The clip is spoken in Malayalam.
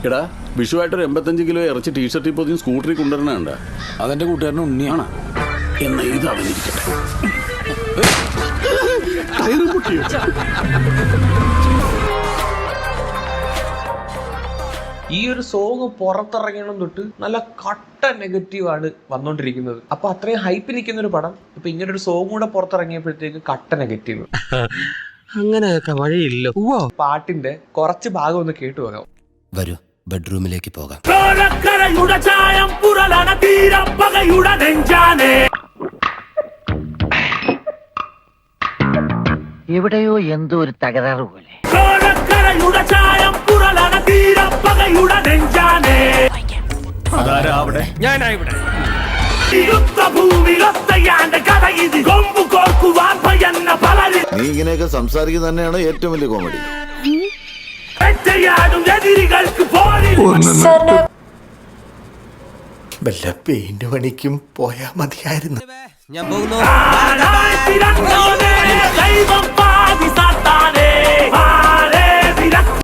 എടാ വിഷുവായിട്ടൊരു 85 കിലോ ഇറച്ചി ടീഷർട്ടിൽ പൊതിഞ്ഞ് സ്കൂട്ടറിൽ കൊണ്ടുവരണണ്ട. അതെന്റെ കൂട്ടുകാരന് ഉണ്ണിയാണ്. എന്നാ ഇത് അവനിരിക്കട്ടെ. ഈ ഒരു സോങ് പുറത്തിറങ്ങണം തൊട്ട് നല്ല കട്ട നെഗറ്റീവാണ് വന്നോണ്ടിരിക്കുന്നത്. അപ്പൊ അത്രയും ഹൈപ്പ് നിൽക്കുന്ന ഒരു പടം ഇപ്പൊ ഇങ്ങനെ ഒരു സോങ് കൂടെ പുറത്തിറങ്ങിയപ്പോഴത്തേക്ക് കട്ട നെഗറ്റീവ്. അങ്ങനെയൊക്കെ വഴിയില്ല. പാട്ടിന്റെ കുറച്ച് ഭാഗം ഒന്ന് കേട്ടു പോകാം. വരൂ ബെഡ്റൂമിലേക്ക് പോകാം. എവിടെയോ എന്തോ ഒരു തകരാറ് പോലെ. നീ ഇങ്ങനെയൊക്കെ സംസാരിക്കുന്നത് തന്നെയാണ് ഏറ്റവും വലിയ കോമഡി. വല്ല പെയിന്റ് പണിക്കും പോയാ മതിയായിരുന്നു. ഞാൻ പോകുന്നു.